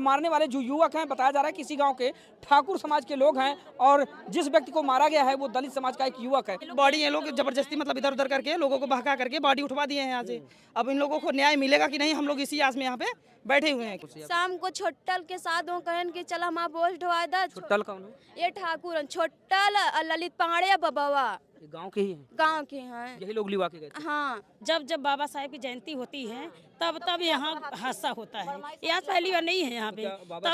मारने वाले जो युवक हैं बताया जा रहा है किसी गांव के ठाकुर समाज के लोग हैं और जिस व्यक्ति को मारा गया है वो दलित समाज का एक युवक है। बॉडी ये लोग जबरदस्ती मतलब इधर उधर करके लोगों को बहका करके बॉडी उठवा दिए हैं यहाँ से। अब इन लोगों को न्याय मिलेगा कि नहीं, हम लोग इसी आस में यहाँ पे बैठे हुए हैं। शाम को छोटल के साथ वो कहन कि चल हमारा बोझ ढोवा दा। छोटल कौन है? ये ठाकुर छोटल ललित पांड़े बबवा गांव के ही हैं? गांव के हैं। यही लोग लिवा के गए थे? हाँ, जब जब बाबा साहेब की जयंती होती है तब यहाँ हादसा होता है। ये आज पहली बार नहीं है यहाँ पे,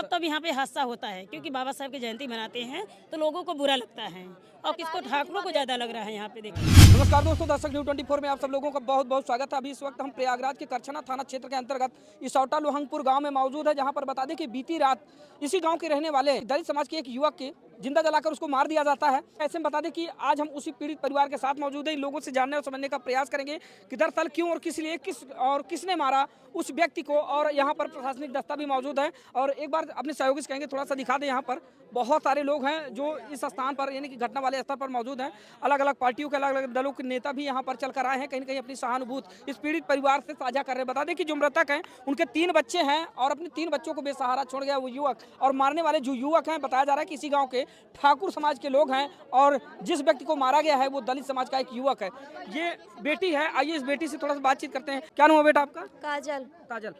तब यहाँ पे हादसा होता है क्योंकि बाबा साहेब की जयंती मनाते हैं तो लोगों को बुरा लगता है और किसको ठाकुरों को ज्यादा लग रहा है यहाँ पे। देखिए नमस्कार दोस्तों, दर्शक न्यूज़ 24 में आप सब लोगों का बहुत बहुत स्वागत है। अभी इस वक्त हम प्रयागराज के करछना थाना क्षेत्र के अंतर्गत इसौटा लोहंगपुर गांव में मौजूद है, जहां पर बता दें कि बीती रात इसी गांव के रहने वाले दलित समाज के एक युवक के जिंदा जलाकर उसको मार दिया जाता है। ऐसे में बता दें कि आज हम उसी पीड़ित परिवार के साथ मौजूद हैं। इन लोगों से जानने और समझने का प्रयास करेंगे कि दरअसल क्यों और किस लिए किसने मारा उस व्यक्ति को। और यहाँ पर प्रशासनिक दस्ता भी मौजूद है और एक बार अपने सहयोगी से कहेंगे थोड़ा सा दिखा दें। यहाँ पर बहुत सारे लोग हैं जो इस स्थान पर यानी कि घटना वाले स्थल पर मौजूद हैं। अलग अलग पार्टियों के अलग अलग दलों के नेता भी यहाँ पर चलकर आए हैं, कहीं न कहीं अपनी सहानुभूति इस पीड़ित परिवार से साझा कर रहे हैं। बता दें कि जो मृतक हैं उनके 3 बच्चे हैं और अपने 3 बच्चों को बेसहारा छोड़ गया वो युवक। और मारने वाले जो युवक हैं बताया जा रहा है कि इसी गाँव के ठाकुर समाज के लोग हैं और जिस व्यक्ति को मारा गया है वो दलित समाज का एक युवक है। ये बेटी है, आइए इस बेटी से थोड़ा सा बातचीत करते हैं। क्या नाम है बेटा आपका? काजल। काजल।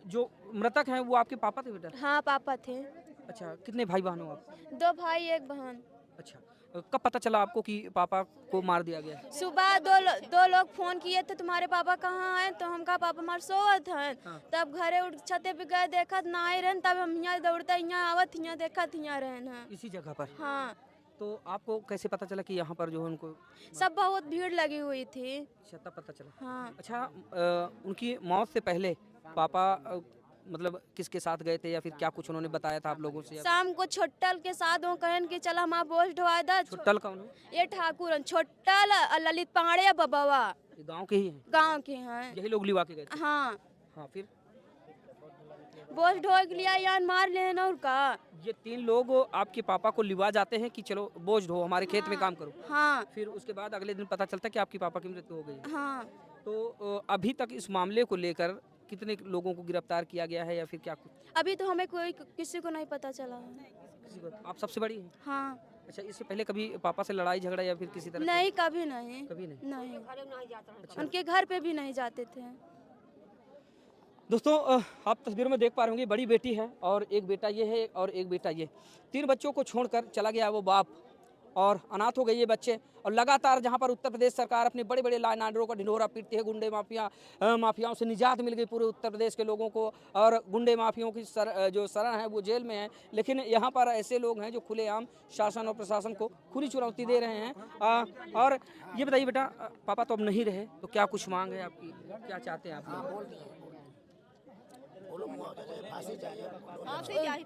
जो मृतक हैं वो आपके पापा थे बेटा? हाँ, पापा थे। अच्छा, कितने भाई बहन हो आप? 2 भाई 1 बहन। अच्छा, कब पता चला आपको कि पापा को मार दिया गया? सुबह दो लोग फोन किए थे तुम्हारे पापा कहाँ हैं, तो हम कहा पापा हमारे सोवत हैं। हाँ। तब घरे उठ छते पे गए, देखत ना आए रहन, तब हम यहाँ दौड़ते यहाँ आवत यहाँ देखत यहाँ रहन है इसी जगह पर? हाँ। तो आपको कैसे पता चला कि यहाँ पर जो है उनको? सब बहुत भीड़ लगी हुई थी। अच्छा, तब पता चला। हाँ। अच्छा, उनकी मौत से पहले पापा मतलब किसके साथ गए थे या फिर क्या कुछ उन्होंने बताया था आप लोगों से? शाम को छोटल के साथ वो कहन कि चल हमारा बोझ ढोवा दा। छोटल कौन है? ये ठाकुर छोटल ललित पांड़े बबवा गांव के ही हैं? गांव के हैं। यही लोग लिवा के गए थे? हाँ, हाँ, फिर बोझ ढो के लिया यार मार लेन और का। ये 3 लोग आपके पापा को लिवा जाते हैं कि चलो बोझ ढो, हमारे खेत में काम करो। हाँ। फिर उसके बाद अगले दिन पता चलता है कि आपके पापा की मृत्यु हो गई है। हाँ। तो अभी तक इस मामले को लेकर कितने लोगों को गिरफ्तार किया गया है या फिर क्या कुछ? अभी तो हमें किसी को नहीं पता चला है। किसी को? आप सबसे बड़ी हैं? हाँ। अच्छा, इससे पहले कभी पापा से लड़ाई झगड़ा या फिर किसी तरह? नहीं, कभी नहीं। कभी नहीं? नहीं। अच्छा। उनके घर पे भी नहीं जाते थे। दोस्तों, आप तस्वीरों में देख पा रहे होंगे, बड़ी बेटी है और एक बेटा ये है और एक बेटा ये। 3 बच्चों को छोड़कर चला गया वो बाप और अनाथ हो गए ये बच्चे। और लगातार जहां पर उत्तर प्रदेश सरकार अपने बड़े बड़े लॉ एंड ऑर्डर का ढिंढोरा पीटती है, गुंडे माफियाओं से निजात मिल गई पूरे उत्तर प्रदेश के लोगों को और गुंडे माफियाओं की जो शरण है वो जेल में है। लेकिन यहाँ पर ऐसे लोग हैं जो खुलेआम शासन और प्रशासन को खुली चुनौती दे रहे हैं। और ये बताइए बेटा, पापा तो अब नहीं रहे, तो क्या कुछ मांग है आपकी, क्या चाहते हैं आप लोग?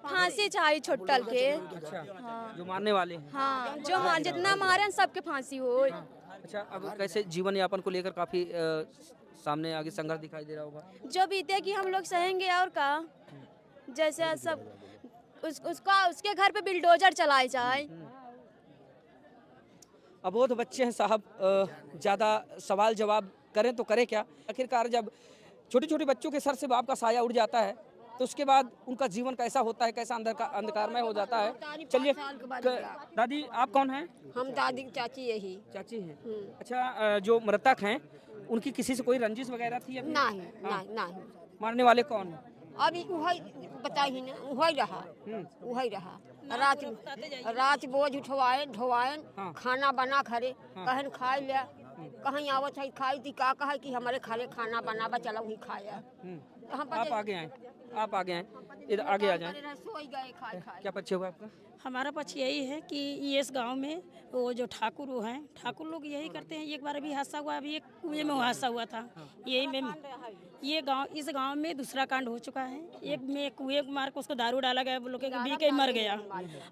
फांसी चाहिए छोटल के। अच्छा, हाँ। जो मारने वाले हैं? हाँ, जो जितना मारे सबके फांसी हो। अच्छा, अब कैसे जीवन यापन को लेकर काफी सामने आगे संघर्ष दिखाई दे रहा होगा? जो बीते कि हम लोग सहेंगे और का। जैसे सब उसके घर पे बिल्डोजर चलाए जाए। अबोध बच्चे हैं साहब, ज़्यादा सवाल जवाब करें तो करें क्या। आखिरकार जब छोटे छोटे बच्चों के सर से बाप का साया उड़ जाता है तो उसके बाद उनका जीवन कैसा होता है, कैसा अंधकारमय हो जाता है। चलिए दादी, आप कौन हैं? हम दादी चाची यही। चाची हैं? अच्छा, जो मृतक हैं उनकी किसी से कोई रंजिश वगैरह थी? नहीं, हाँ। नहीं। मारने वाले कौन हैं? अभी वही बताई ना, वही रहा। रात बोझ ढोवाएन हाँ। खाना बना घरे। हाँ। कहन खाए लिया, कहीं आवत है खाई थी का कहा कि हमारे खाले खाना बनावा, चलो वही खाया। आप आगे आए, आप आगे आए, इधर आगे आ जाएं। सोई गए खाए। क्या पक्ष हुआ आपका? हमारा पक्ष यही है कि ये इस गांव में वो जो ठाकुर वो हैं, ठाकुर लोग यही करते हैं। एक बार अभी हादसा हुआ, अभी एक कुएं में हादसा हुआ था यही में। इस गांव में दूसरा कांड हो चुका है। एक में कुएं मार के उसको दारू डाला गया, वो लोग बी के मर गया।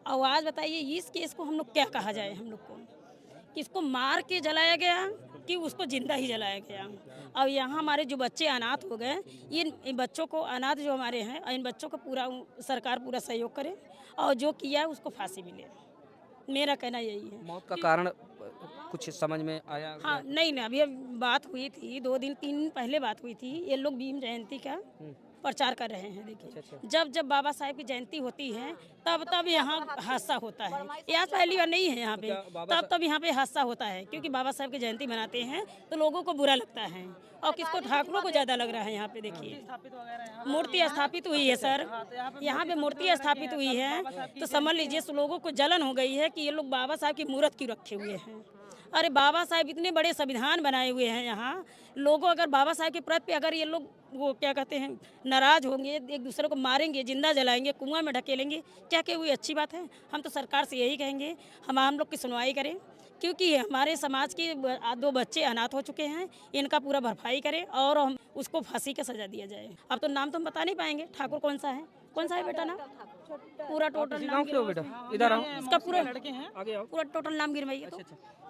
और आज बताइए इस केस को हम लोग क्या कहा जाए, हम लोग को कि इसको मार के जलाया गया कि उसको जिंदा ही जलाया गया। और यहाँ हमारे जो बच्चे अनाथ हो गए, इन बच्चों को अनाथ जो हमारे हैं, इन बच्चों को पूरा सरकार पूरा सहयोग करे और जो किया है उसको फांसी मिले। मेरा कहना यही है। मौत का कारण कुछ समझ में आया? हाँ, नहीं, अभी बात हुई थी 2 दिन 3 दिन पहले बात हुई थी। ये लोग भीम जयंती का प्रचार कर रहे हैं। देखिए जब जब बाबा साहेब की जयंती होती है तब तब यहाँ हादसा होता है। ये आज पहली बार नहीं है यहाँ पे, तब यहाँ पे हादसा होता है, क्योंकि बाबा साहेब की जयंती मनाते हैं तो लोगों को बुरा लगता है और किसको ठाकुरों को ज़्यादा लग रहा है। यहाँ पे देखिए मूर्ति स्थापित हुई है सर, यहाँ पे मूर्ति स्थापित हुई है तो समझ लीजिए लोगों को जलन हो गई है कि ये लोग बाबा साहब की मूर्त क्यों रखे हुए हैं। अरे बाबा साहब इतने बड़े संविधान बनाए हुए हैं यहाँ, लोगों अगर बाबा साहब के प्रति अगर ये लोग वो क्या कहते हैं नाराज होंगे, एक दूसरे को मारेंगे, जिंदा जलाएंगे, कुआं में ढकेलेंगे, क्या क्या हुई अच्छी बात है। हम तो सरकार से यही कहेंगे हम लोग की सुनवाई करें, क्योंकि हमारे समाज के 2 बच्चे अनाथ हो चुके हैं, इनका पूरा भरपाई करें और हम उसको फांसी का सजा दिया जाए। अब तो नाम तो हम बता नहीं पाएंगे ठाकुर कौन सा है बेटा नाम, पूरा टोटल नाम बेटा इधर आओ, इसका पूरा लड़के हैं आगे आओ। पूरा टोटल नाम गिरवाइए। तो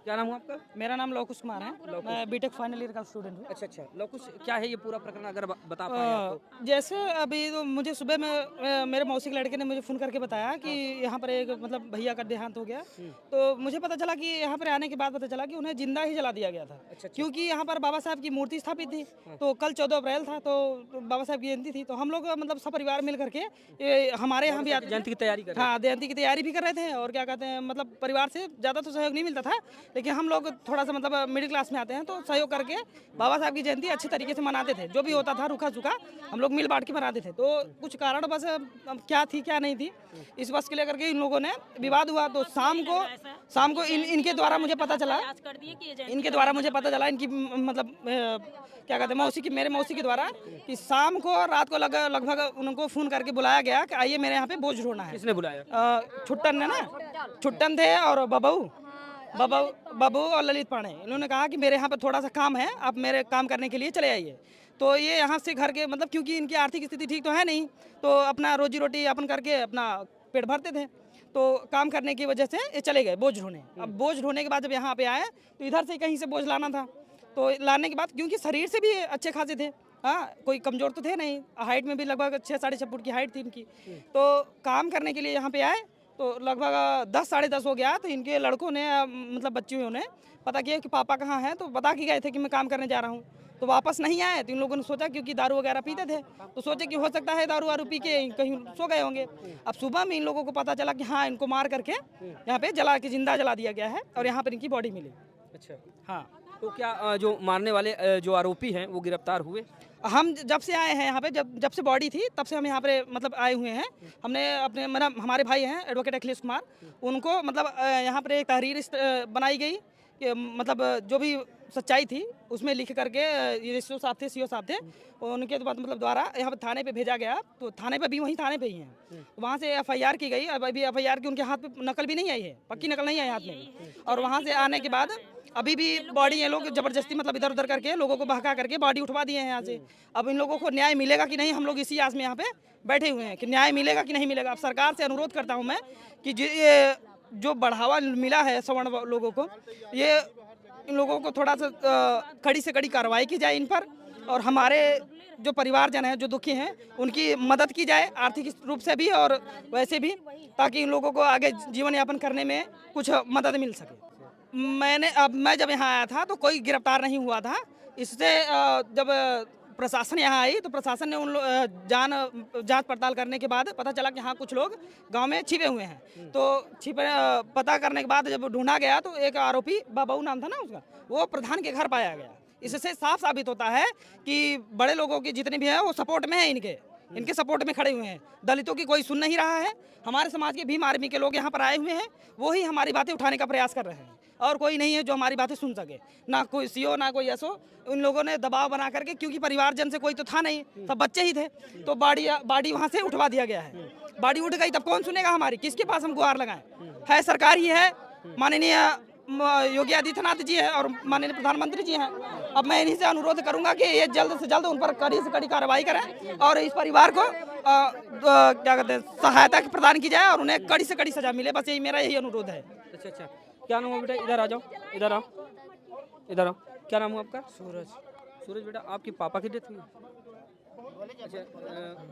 क्या नाम है आपका? मेरा नाम लौकुश कुमार है, मैं बीटेक फाइनल ईयर का स्टूडेंट हूँ। अच्छा, लौकुश क्या है ये पूरा प्रकरण, अगर बता पाए आप तो। जैसे अभी तो मुझे सुबह में मेरे मौसी के लड़के ने मुझे फ़ोन करके बताया कि यहाँ पर एक मतलब भैया का देहांत हो गया, तो मुझे पता चला कि यहाँ पर आने के बाद पता चला कि उन्हें जिंदा ही जला दिया गया था। क्योंकि यहाँ पर बाबा साहब की मूर्ति स्थापित थी, तो कल 14 अप्रैल था, तो बाबा साहब की जयंती थी, तो हम लोग मतलब सब परिवार मिल करके हमारे यहाँ भी जयंती की तैयारी कर हाँ जयंती की तैयारी भी कर रहे थे। और क्या कहते हैं मतलब परिवार से ज़्यादा तो सहयोग नहीं मिलता था, लेकिन हम लोग थोड़ा सा मतलब मिडिल क्लास में आते हैं तो सहयोग करके बाबा साहब की जयंती अच्छी तरीके से मनाते थे। जो भी होता था रूखा सूखा हम लोग मिल बांट के मनाते थे। तो कुछ कारण बस क्या थी क्या नहीं थी इस बस के लेकर के इन लोगों ने विवाद हुआ। तो शाम को इनके द्वारा मुझे पता चला इनकी मतलब क्या कहते हैं मेरे मौसी के द्वारा कि शाम को रात को लगभग उनको फ़ोन करके बुलाया गया कि आइए मेरे यहाँ पे बोझ ढोना है। किसने बुलाया? छुट्टन ने ना, छुट्टन थे और बबू और ललित पांडे, इन्होंने कहा कि मेरे यहाँ पे थोड़ा सा काम है, आप मेरे काम करने के लिए चले आइए। तो ये यहाँ से घर के मतलब क्योंकि इनकी आर्थिक स्थिति ठीक तो है नहीं, तो अपना रोजी रोटी यापन करके अपना पेट भरते थे, तो काम करने की वजह से ये चले गए बोझ ढोने। अब बोझ ढोने के बाद जब यहाँ पे आए तो इधर से कहीं से बोझ लाना था, तो लाने के बाद क्योंकि शरीर से भी अच्छे खासे थे, हाँ कोई कमज़ोर तो थे नहीं, हाइट में भी लगभग 6-6.5 फुट की हाइट थी इनकी। तो काम करने के लिए यहाँ पे आए तो लगभग 10 साढ़े 10 हो गया। तो इनके लड़कों ने मतलब बच्चियों ने पता किया कि पापा कहाँ हैं, तो बता के गए थे कि मैं काम करने जा रहा हूँ। तो वापस नहीं आए तो इन लोगों ने सोचा क्योंकि दारू वगैरह पीते थे, तो सोचे कि हो सकता है दारू वारू पी के कहीं सो गए होंगे। अब सुबह में इन लोगों को पता चला कि हाँ इनको मार करके यहाँ पे जिंदा जला दिया गया है और यहाँ पर इनकी बॉडी मिली। अच्छा हाँ, तो क्या जो मारने वाले जो आरोपी हैं वो गिरफ्तार हुए? हम जब से आए हैं यहाँ पे, जब से बॉडी थी तब से हम यहाँ पे मतलब आए हुए हैं। हमने अपने मतलब हमारे भाई हैं एडवोकेट अखिलेश कुमार, उनको मतलब यहाँ पर एक तहरीर बनाई गई कि मतलब जो भी सच्चाई थी उसमें लिख करके ये सीओ साहब थे उनके मतलब द्वारा यहाँ पर थाने पे भेजा गया। तो थाने पे भी वहीं थाने पे ही हैं, तो वहाँ से FIR की गई। अब अभी FIR की उनके हाथ पे नकल भी नहीं आई है, पक्की नकल नहीं आई हाथ में। और वहाँ से आने के बाद अभी भी बॉडी ये लोग जबरदस्ती मतलब इधर उधर करके लोगों को बहका करके बॉडी उठवा दिए हैं यहाँ से। अब इन लोगों को न्याय मिलेगा कि नहीं, हम लोग इसी आस में यहाँ पे बैठे हुए हैं कि न्याय मिलेगा कि नहीं मिलेगा। अब सरकार से अनुरोध करता हूँ मैं कि ये जो बढ़ावा मिला है सवर्ण लोगों को, ये इन लोगों को थोड़ा सा कड़ी से कड़ी कार्रवाई की जाए इन पर, और हमारे जो परिवारजन हैं जो दुखी हैं उनकी मदद की जाए आर्थिक रूप से भी और वैसे भी, ताकि इन लोगों को आगे जीवन यापन करने में कुछ मदद मिल सके। मैं जब यहाँ आया था तो कोई गिरफ्तार नहीं हुआ था। इससे जब प्रशासन यहाँ आई तो प्रशासन ने जांच पड़ताल करने के बाद पता चला कि हाँ कुछ लोग गांव में छिपे हुए हैं। तो पता करने के बाद जब ढूंढा गया तो एक आरोपी बाबू नाम था ना उसका, वो प्रधान के घर पाया गया। इससे साफ साबित होता है कि बड़े लोगों की जितने भी हैं वो सपोर्ट में है, इनके सपोर्ट में खड़े हुए हैं। दलितों की कोई सुन नहीं रहा है। हमारे समाज के भीम आर्मी के लोग यहाँ पर आए हुए हैं, वो ही हमारी बातें उठाने का प्रयास कर रहे हैं, और कोई नहीं है जो हमारी बातें सुन सके, ना कोई CO ना कोई SO। उन लोगों ने दबाव बना करके, क्योंकि परिवारजन से कोई तो था नहीं, सब बच्चे ही थे, तो बाड़ी वहाँ से उठवा दिया गया है। बाड़ी उठ गई तब कौन सुनेगा हमारी, किसके पास हम गुहार लगाएं? है सरकार ही है, माननीय योगी आदित्यनाथ जी है और माननीय प्रधानमंत्री जी हैं। अब मैं इन्हीं से अनुरोध करूंगा कि ये जल्द से जल्द उन पर कड़ी से कड़ी कार्रवाई करें और इस परिवार को क्या कहते हैं सहायता प्रदान की जाए और उन्हें कड़ी से कड़ी सजा मिले। बस मेरा यही अनुरोध है। अच्छा, क्या नाम है बेटा? इधर आ जाओ, इधर आओ। क्या नाम है आपका? सूरज बेटा, आपके पापा की डेथ हुई? अच्छा,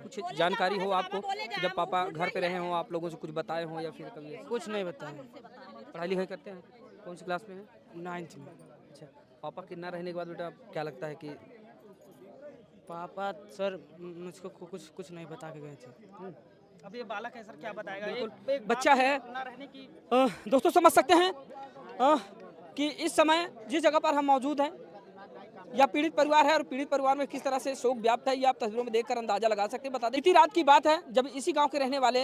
कुछ जानकारी हो आपको जब पापा घर पे रहे हो, आप लोगों से कुछ बताए हो या फिर कभी? कुछ नहीं बताया। पढ़ाई लिखाई करते हैं? कौन सी क्लास में है? 9th में। अच्छा, पापा के ना रहने के बाद बेटा क्या लगता है कि पापा सर मुझको कुछ नहीं बता के गए थे। अब ये बालक है सर, क्या बताएगा? एक बच्चा है। ना रहने की दोस्तों समझ सकते हैं कि इस समय जिस जगह पर हम मौजूद हैं या पीड़ित परिवार है और पीड़ित परिवार में किस तरह से शोक व्याप्त है, ये आप तस्वीरों में देखकर अंदाजा लगा सकते हैं। बता दें बीती रात की बात है जब इसी गांव के रहने वाले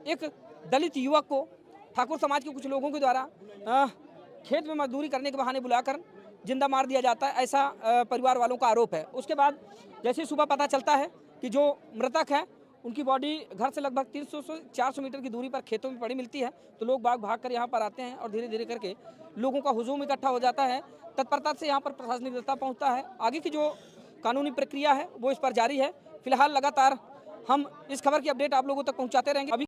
एक दलित युवक को ठाकुर समाज के कुछ लोगों के द्वारा खेत में मजदूरी करने के बहाने बुलाकर जिंदा मार दिया जाता है, ऐसा परिवार वालों का आरोप है। उसके बाद जैसे सुबह पता चलता है कि जो मृतक है उनकी बॉडी घर से लगभग 300 से 400 मीटर की दूरी पर खेतों में पड़ी मिलती है, तो लोग भाग कर यहाँ पर आते हैं और धीरे धीरे करके लोगों का हुजूम इकट्ठा हो जाता है। तत्परता से यहाँ पर प्रशासनिक दस्ता पहुँचता है। आगे की जो कानूनी प्रक्रिया है वो इस पर जारी है। फिलहाल लगातार हम इस खबर की अपडेट आप लोगों तक पहुँचाते रहेंगे। अभी